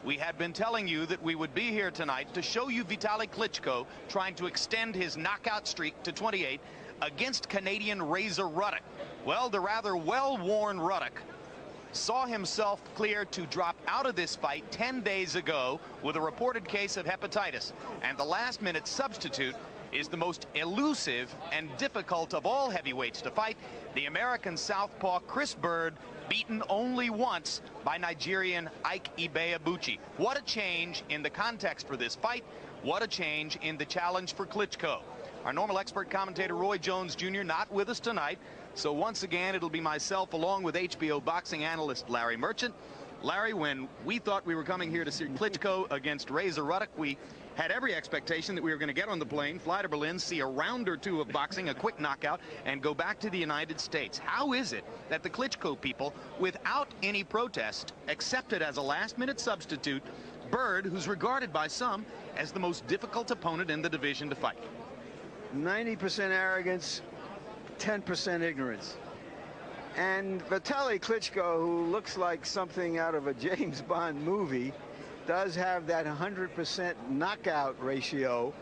We had been telling you that we would be here tonight to show you Vitali Klitschko trying to extend his knockout streak to 28 against Canadian Razor Ruddock. Well, the rather well-worn Ruddock saw himself cleared to drop out of this fight 10 days ago with a reported case of hepatitis. And the last-minute substitute is the most elusive and difficult of all heavyweights to fight, the American southpaw Chris Byrd, beaten only once by Nigerian Ike Ibeabuchi. What a change in the context for this fight. What a change in the challenge for Klitschko. Our normal expert commentator Roy Jones Jr. not with us tonight. So once again, it'll be myself along with HBO boxing analyst Larry Merchant. Larry, when we thought we were coming here to see Klitschko against Razor Ruddock, we had every expectation that we were going to get on the plane, fly to Berlin, see a round or two of boxing, a quick knockout, and go back to the United States. How is it that the Klitschko people, without any protest, accepted as a last-minute substitute Byrd, who's regarded by some as the most difficult opponent in the division to fight? 90% arrogance, 10% ignorance. And Vitali Klitschko, who looks like something out of a James Bond movie, does have that 100% knockout ratio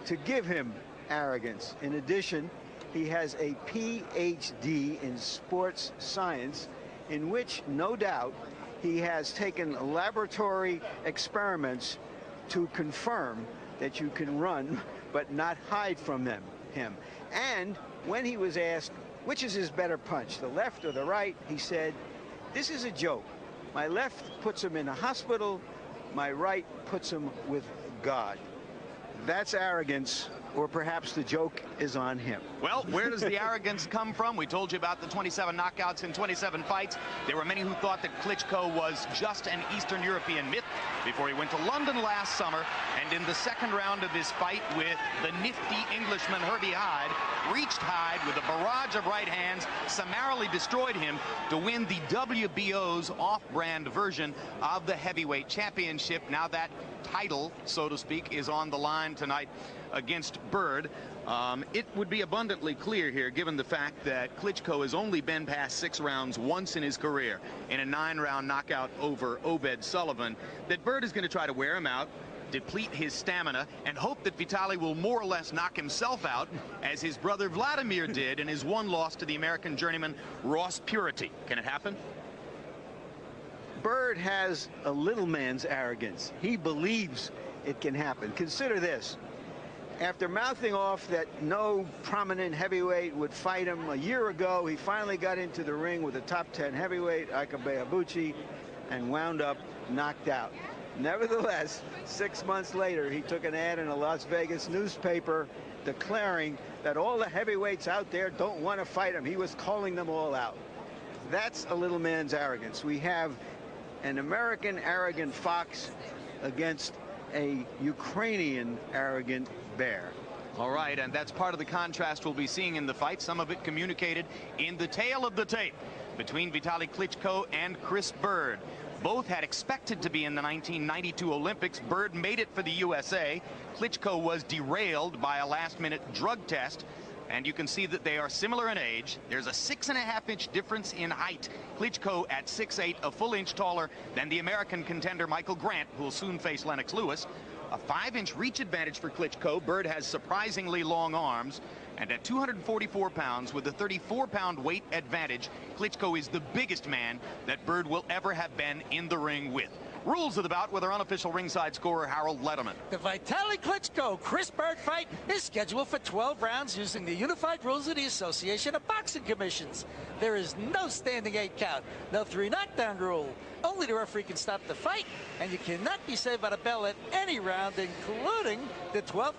to give him arrogance. In addition, he has a PhD in sports science, in which, no doubt, he has taken laboratory experiments to confirm that you can run but not hide from him. And when he was asked, which is his better punch, the left or the right, he said, this is a joke. My left puts him in a hospital, my right puts him with God. That's arrogance, or perhaps the joke is on him. Well, where does the arrogance come from? We told you about the 27 knockouts in 27 fights. There were many who thought that Klitschko was just an Eastern European myth before he went to London last summer, and in the second round of his fight with the nifty Englishman Herbie Hyde, reached Hyde with a barrage of right hands, summarily destroyed him to win the WBO's off-brand version of the heavyweight championship. Now that title, so to speak, is on the line tonight against Byrd. It would be abundantly clear here, given the fact that Klitschko has only been past 6 rounds once in his career in a 9-round knockout over Obed Sullivan, that Byrd is going to try to wear him out, deplete his stamina, and hope that Vitali will more or less knock himself out, as his brother Vladimir did in his one loss to the American journeyman Ross Purity. Can it happen? Byrd has a little man's arrogance. He believes it can happen. Consider this. After mouthing off that no prominent heavyweight would fight him a year ago, he finally got into the ring with a top 10 heavyweight, Ike Ibeabuchi, and wound up knocked out. Nevertheless, 6 months later, he took an ad in a Las Vegas newspaper declaring that all the heavyweights out there don't want to fight him. He was calling them all out. That's a little man's arrogance. We have an American arrogant fox against a Ukrainian arrogant bear. All right, and that's part of the contrast we'll be seeing in the fight, some of it communicated in the tail of the tape between Vitali Klitschko and Chris Byrd. Both had expected to be in the 1992 Olympics. Byrd made it for the USA. Klitschko was derailed by a last-minute drug test. And you can see that they are similar in age. There's a 6.5-inch difference in height. Klitschko at 6'8", a full inch taller than the American contender Michael Grant, who will soon face Lennox Lewis. A 5-inch reach advantage for Klitschko. Byrd has surprisingly long arms. And at 244 pounds, with a 34-pound weight advantage, Klitschko is the biggest man that Byrd will ever have been in the ring with. Rules of the bout with our unofficial ringside scorer, Harold Letterman. The Vitali Klitschko-Chris Byrd fight is scheduled for 12 rounds using the unified rules of the Association of Boxing Commissions. There is no standing 8 count, no 3 knockdown rule. Only the referee can stop the fight, and you cannot be saved by the bell at any round, including the 12th.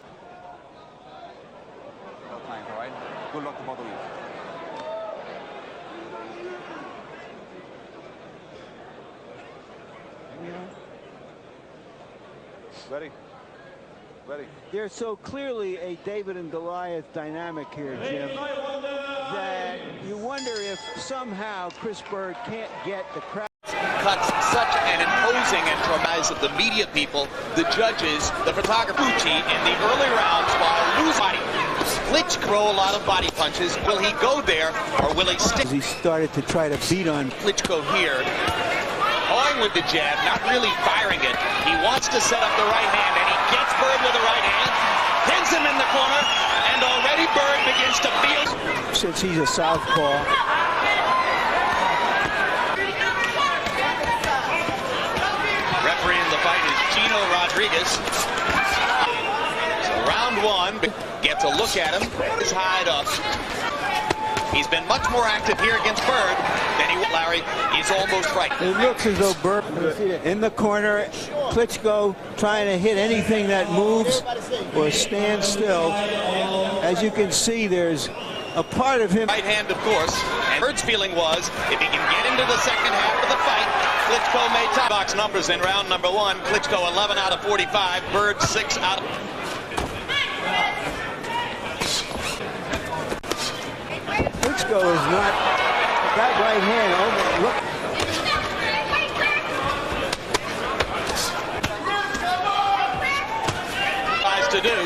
No time, all right? Good luck to both of you. Ready? Ready. There's so clearly a David and Goliath dynamic here, Jim, that you wonder if somehow Chris Byrd can't get the crowd. Cuts such an imposing and traumatizing of the media people, the judges, the photographer in the early rounds while losing body. Klitschko throw a lot of body punches. Will he go there or will he stick? He started to try to beat on Klitschko here. toying with the jab, not really firing it. He wants to set up the right hand, and he gets Byrd with the right hand, pins him in the corner, and already Byrd begins to feel. Since he's a southpaw. Refereeing the fight is Chino Rodriguez. So round one, gets a look at him, his hide up. He's been much more active here against Byrd than he was. Larry, he's almost frightened. It looks as though Byrd in the corner. Klitschko trying to hit anything that moves or stands still. As you can see, there's a part of him. Right hand, of course. And Byrd's feeling was, if he can get into the second half of the fight, Klitschko may top box numbers in round number one. Klitschko 11 out of 45. Byrd 6 out of... Klitschko is not that right hand. Oh, look. Tries to do.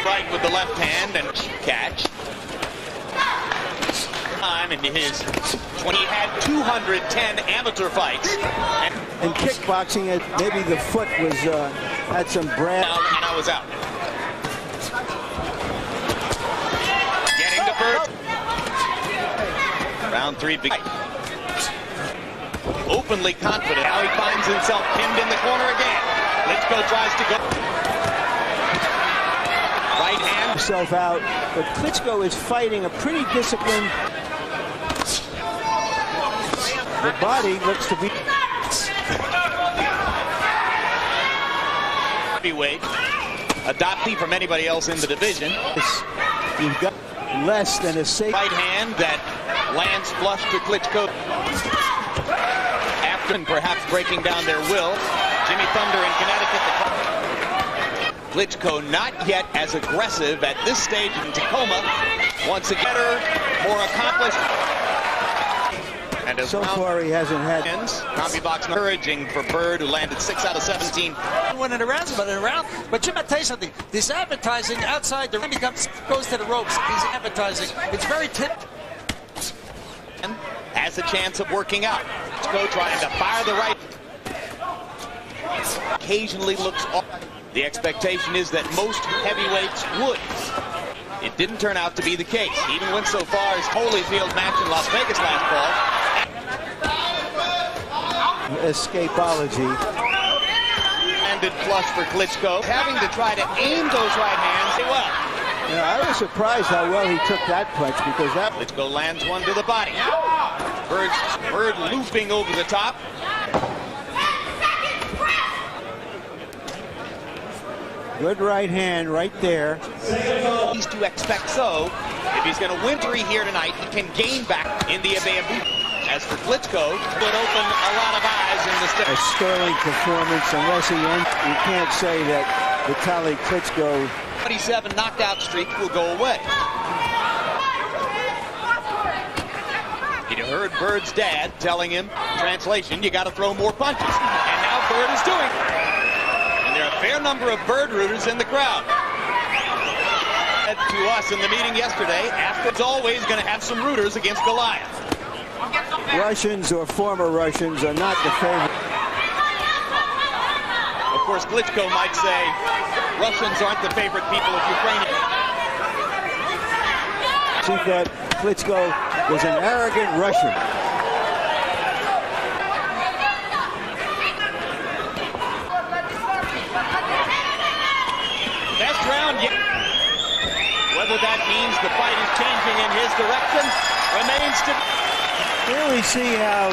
Right with the left hand and catch. Time in his 20, he had 210 amateur fights. And kickboxing, maybe the foot was had some brand. Now was out. Getting to Byrd. Round three. Big. Openly confident. Now he finds himself pinned in the corner again. Klitschko tries to go. Right hand. Himself out, but Klitschko is fighting a pretty disciplined. The body looks to be. Heavyweight, adoptee from anybody else in the division. You've got less than a safe. Right hand that lands flush to Klitschko. After and perhaps breaking down their will. Jimmy Thunder in Connecticut. Klitschko not yet as aggressive at this stage in Tacoma. Once again, better, more accomplished. And So far he hasn't had. Combi box encouraging for Byrd, who landed 6 out of 17. Winning around, but Jim, I'll tell you something. This advertising outside the ring goes to the ropes. He's advertising. It's very tipped. And has a chance of working out. Klitschko trying to fire the right. Occasionally looks off. The expectation is that most heavyweights would. It didn't turn out to be the case. He even went so far as Holyfield match in Las Vegas last fall. Escapology. Landed flush for Klitschko, having to try to aim those right hands well. Yeah, I was surprised how well he took that punch because that. Klitschko lands one to the body. Byrd looping over the top. Good right hand right there. He's to expect so. If he's going to win here tonight, he can gain back in the bamboo. As for Klitschko, would open a lot of eyes in the A sterling performance, unless he ends. You can't say that Vitali Klitschko. 27 knockout streak will go away. You heard Byrd's dad telling him, translation, you got to throw more punches. And now Byrd is doing it. And there are a fair number of Byrd rooters in the crowd. To us in the meeting yesterday, After's always going to have some rooters against Goliath. Russians or former Russians are not the favorite. Of course, Klitschko might say Russians aren't the favorite people of Ukraine. She thought Klitschko was an arrogant Russian. Best round yet. Whether that means the fight is changing in his direction remains to be. Here we see how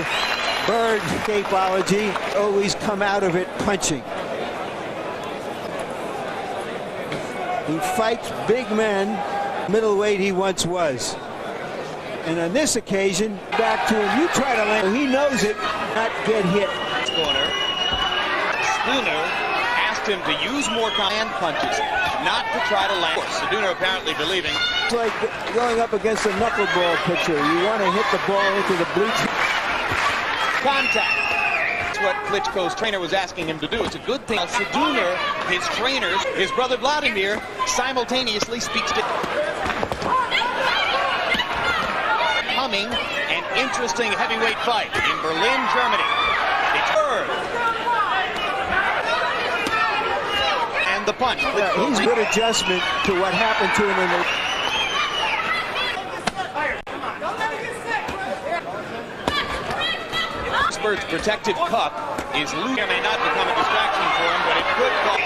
Byrd's escapology always come out of it punching. He fights big men, middleweight he once was. And on this occasion, back to him, you try to land, he knows it, not get hit. Corner. Spooner asked him to use more hand punches, not to try to land. Spooner apparently believing. It's like going up against a knuckleball pitcher. You want to hit the ball into the bleachers. Contact. That's what Klitschko's trainer was asking him to do. It's a good thing. Spooner, his trainers, his brother Vladimir, simultaneously speaks to entertaining and interesting heavyweight fight in Berlin, Germany. It's Byrd. And the punch. He's a good adjustment to what happened to him in the... Byrd's protected cup is loose. It may not become a distraction for him, but it could cause...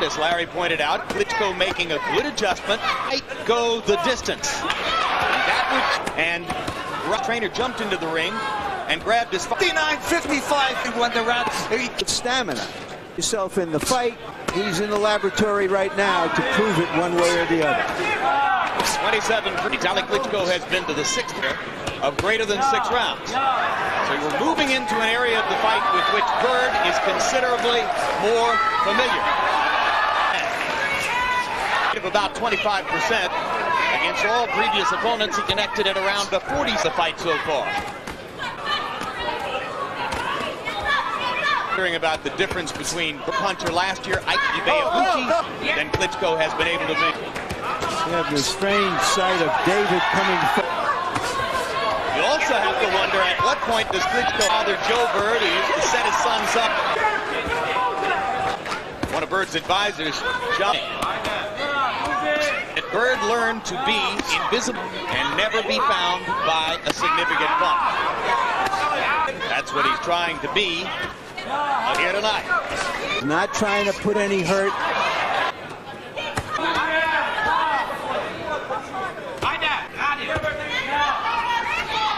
As Larry pointed out, Klitschko making a good adjustment. Might go the distance. And trainer jumped into the ring and grabbed his 59-55. He won the round. Stamina. Yourself in the fight. He's in the laboratory right now to prove it one way or the other. 27. Vitali Klitschko has been to the 6th of greater than 6 rounds. So we're moving into an area of the fight with which Byrd is considerably more familiar. Of about 25% against all previous opponents. He connected at around the 40s the fight so far. Hearing about the difference between the puncher last year, Ike Ibeabuchi, than Klitschko has been able to make. You have the strange sight of David coming. You also have to wonder at what point does Klitschko father Joe Byrd, who used to set his sons up. One of Byrd's advisors, John. Byrd learned to be invisible and never be found by a significant bump. That's what he's trying to be here tonight. Not trying to put any hurt.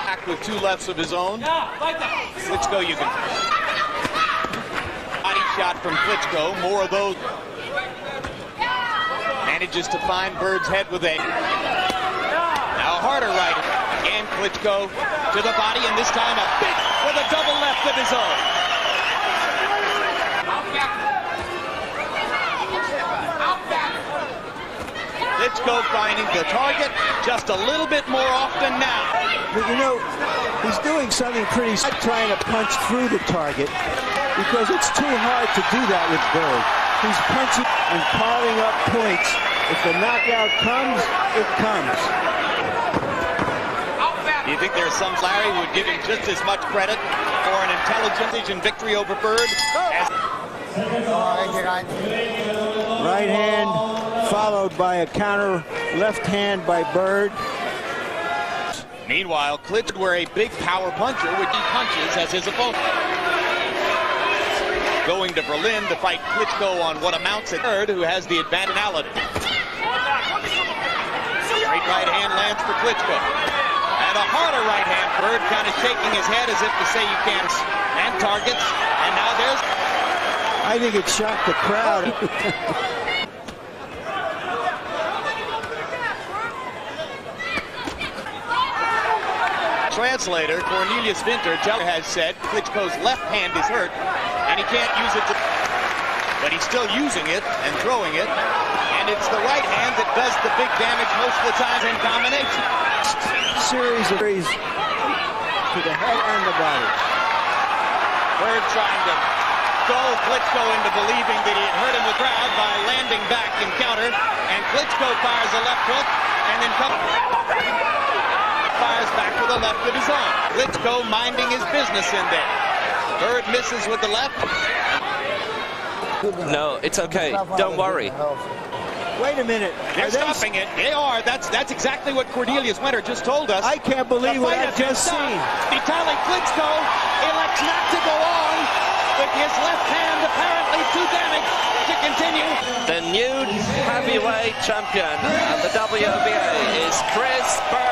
Back with 2 lefts of his own. Klitschko, you can... Body shot from Klitschko. More of those. Manages to find Byrd's head with a now harder right. Again, Klitschko to the body, and this time a big with a double left of his own. Klitschko finding the target just a little bit more often now. But you know, he's doing something pretty, trying to punch through the target because it's too hard to do that with Byrd. He's punching and piling up points. If the knockout comes, it comes. Do you think there's some Larry who would give him just as much credit for an intelligent victory over Byrd? Right hand followed by a counter left hand by Byrd. Meanwhile, Klitschko, were a big power puncher, which he punches as his opponent. Going to Berlin to fight Klitschko on what amounts to Byrd, who has the advantage. Straight right hand lands for Klitschko. And a harder right hand. Byrd kind of shaking his head as if to say you can't. And targets. And now there's... I think it shocked the crowd. Translator Cornelius Winter has said Klitschko's left hand is hurt and he can't use it, but he's still using it and throwing it, and it's the right hand that does the big damage most of the time in combination. Series to the head and the body. Byrd trying to gull Klitschko into believing that he had hurt him with grab by landing back in counter, and Klitschko fires a left hook and then fires back with a left of his own. Klitschko minding his business in there. Byrd misses with the left. No, it's okay. Don't worry. Wait a minute. They're stopping it. They are. That's exactly what Cornelius Winter just told us. I can't believe what I've just seen. Vitali Klitschko elects not to go on with his left hand apparently too damaged to continue. The new heavyweight champion of the WBA is Chris Byrd.